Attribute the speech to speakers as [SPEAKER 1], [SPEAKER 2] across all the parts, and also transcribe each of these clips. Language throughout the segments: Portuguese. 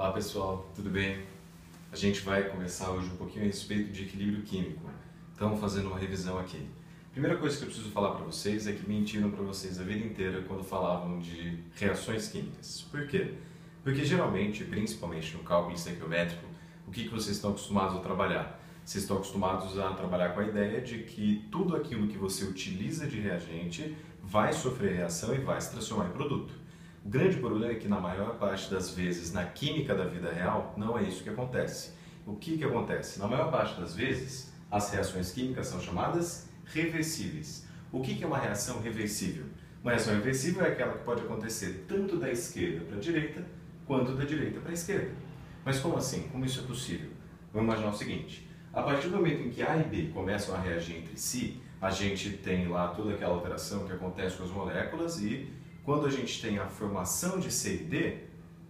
[SPEAKER 1] Olá pessoal, tudo bem? A gente vai conversar hoje um pouquinho a respeito de equilíbrio químico. Então, fazendo uma revisão aqui. Primeira coisa que eu preciso falar para vocês é que mentiram para vocês a vida inteira quando falavam de reações químicas. Por quê? Porque geralmente, principalmente no cálculo estequiométrico, o que vocês estão acostumados a trabalhar? Vocês estão acostumados a trabalhar com a ideia de que tudo aquilo que você utiliza de reagente vai sofrer reação e vai se transformar em produto. O grande problema é que na maior parte das vezes, na química da vida real, não é isso que acontece. O que acontece? Na maior parte das vezes, as reações químicas são chamadas reversíveis. O que é uma reação reversível? Uma reação reversível é aquela que pode acontecer tanto da esquerda para a direita, quanto da direita para a esquerda. Mas como assim? Como isso é possível? Vamos imaginar o seguinte: a partir do momento em que A e B começam a reagir entre si, a gente tem lá toda aquela alteração que acontece com as moléculas e quando a gente tem a formação de C e D,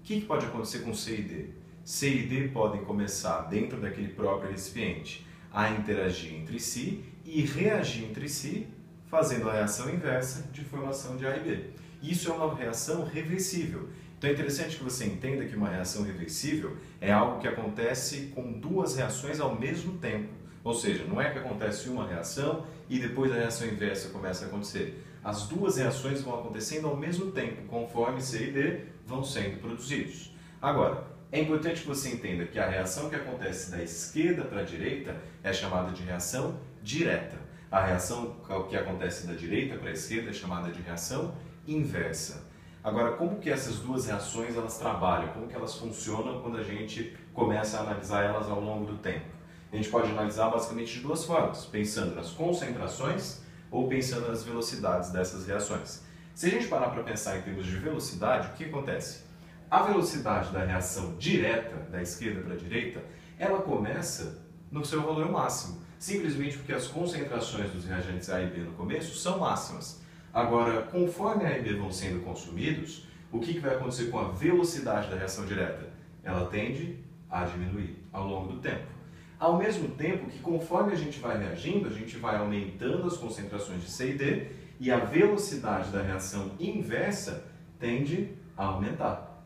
[SPEAKER 1] o que pode acontecer com C e D? C e D podem começar dentro daquele próprio recipiente a interagir entre si e reagir entre si, fazendo a reação inversa de formação de A e B. Isso é uma reação reversível. Então é interessante que você entenda que uma reação reversível é algo que acontece com duas reações ao mesmo tempo. Ou seja, não é que acontece uma reação e depois a reação inversa começa a acontecer. As duas reações vão acontecendo ao mesmo tempo, conforme C e D vão sendo produzidos. Agora, é importante que você entenda que a reação que acontece da esquerda para a direita é chamada de reação direta. A reação que acontece da direita para a esquerda é chamada de reação inversa. Agora, como que essas duas reações elas trabalham? Como que elas funcionam quando a gente começa a analisar elas ao longo do tempo? A gente pode analisar basicamente de duas formas, pensando nas concentrações ou pensando nas velocidades dessas reações. Se a gente parar para pensar em termos de velocidade, o que acontece? A velocidade da reação direta, da esquerda para a direita, ela começa no seu valor máximo, simplesmente porque as concentrações dos reagentes A e B no começo são máximas. Agora, conforme A e B vão sendo consumidos, o que vai acontecer com a velocidade da reação direta? Ela tende a diminuir ao longo do tempo. Ao mesmo tempo que, conforme a gente vai reagindo, a gente vai aumentando as concentrações de C e D e a velocidade da reação inversa tende a aumentar.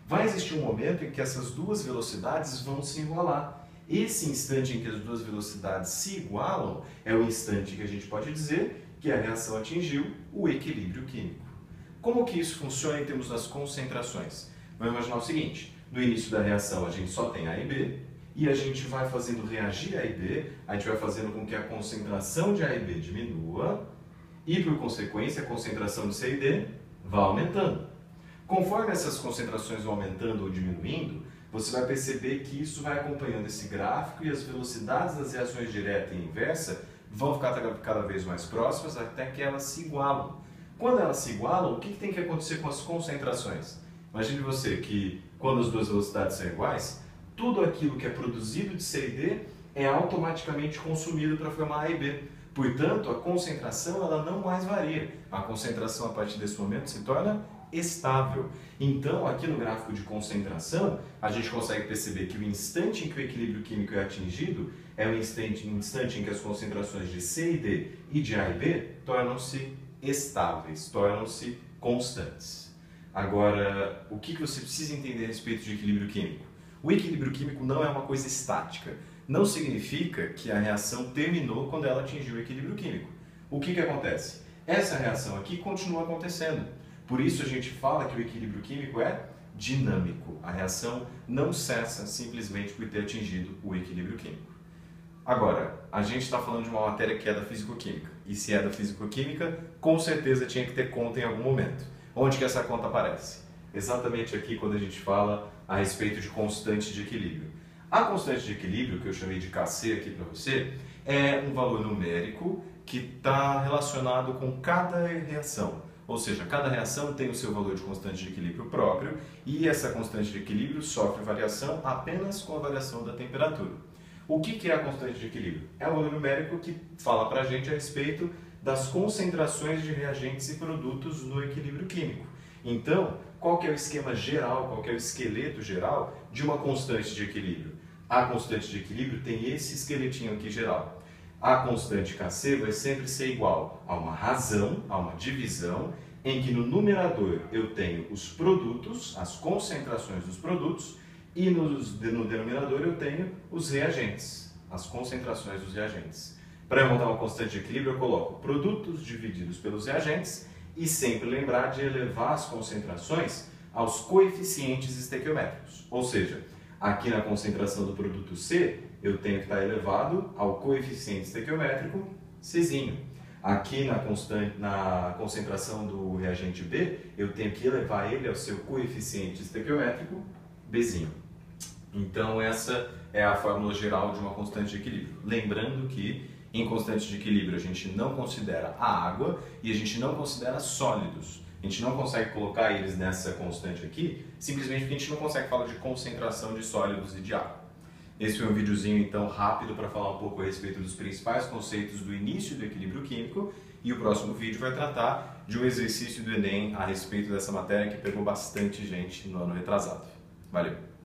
[SPEAKER 1] Vai existir um momento em que essas duas velocidades vão se igualar. Esse instante em que as duas velocidades se igualam é o instante que a gente pode dizer que a reação atingiu o equilíbrio químico. Como que isso funciona em termos das concentrações? Vamos imaginar o seguinte: no início da reação a gente só tem A e B, e a gente vai fazendo reagir A e B, a gente vai fazendo com que a concentração de A e B diminua e, por consequência, a concentração de C e D vá aumentando. Conforme essas concentrações vão aumentando ou diminuindo, você vai perceber que isso vai acompanhando esse gráfico e as velocidades das reações direta e inversa vão ficar cada vez mais próximas até que elas se igualam. Quando elas se igualam, o que tem que acontecer com as concentrações? Imagine você que, quando as duas velocidades são iguais, tudo aquilo que é produzido de C e D é automaticamente consumido para formar A e B. Portanto, a concentração ela não mais varia. A concentração, a partir desse momento, se torna estável. Então, aqui no gráfico de concentração, a gente consegue perceber que o instante em que o equilíbrio químico é atingido é o instante em que as concentrações de C e D e de A e B tornam-se estáveis, tornam-se constantes. Agora, o que você precisa entender a respeito de equilíbrio químico? O equilíbrio químico não é uma coisa estática. Não significa que a reação terminou quando ela atingiu o equilíbrio químico. O que acontece? Essa reação aqui continua acontecendo. Por isso a gente fala que o equilíbrio químico é dinâmico. A reação não cessa simplesmente por ter atingido o equilíbrio químico. Agora, a gente está falando de uma matéria que é da fisicoquímica. E se é da fisicoquímica, com certeza tinha que ter conta em algum momento. Onde que essa conta aparece? Exatamente aqui quando a gente fala a respeito de constante de equilíbrio. A constante de equilíbrio, que eu chamei de Kc aqui para você, é um valor numérico que está relacionado com cada reação. Ou seja, cada reação tem o seu valor de constante de equilíbrio próprio e essa constante de equilíbrio sofre variação apenas com a variação da temperatura. O que é a constante de equilíbrio? É um valor numérico que fala para a gente a respeito das concentrações de reagentes e produtos no equilíbrio químico. Então, qual que é o esquema geral, qual que é o esqueleto geral de uma constante de equilíbrio? A constante de equilíbrio tem esse esqueletinho aqui geral. A constante Kc vai sempre ser igual a uma razão, a uma divisão, em que no numerador eu tenho os produtos, as concentrações dos produtos, E no denominador eu tenho os reagentes, as concentrações dos reagentes. Para eu montar uma constante de equilíbrio, eu coloco produtos divididos pelos reagentes e sempre lembrar de elevar as concentrações aos coeficientes estequiométricos. Ou seja, aqui na concentração do produto C, eu tenho que estar elevado ao coeficiente estequiométrico Czinho. Aqui na concentração do reagente B, eu tenho que elevar ele ao seu coeficiente estequiométrico Bzinho. Então essa é a fórmula geral de uma constante de equilíbrio. Lembrando que em constante de equilíbrio a gente não considera a água e a gente não considera sólidos. A gente não consegue colocar eles nessa constante aqui, simplesmente porque a gente não consegue falar de concentração de sólidos e de água. Esse foi um videozinho então rápido para falar um pouco a respeito dos principais conceitos do início do equilíbrio químico, e o próximo vídeo vai tratar de um exercício do Enem a respeito dessa matéria que pegou bastante gente no ano retrasado. Valeu!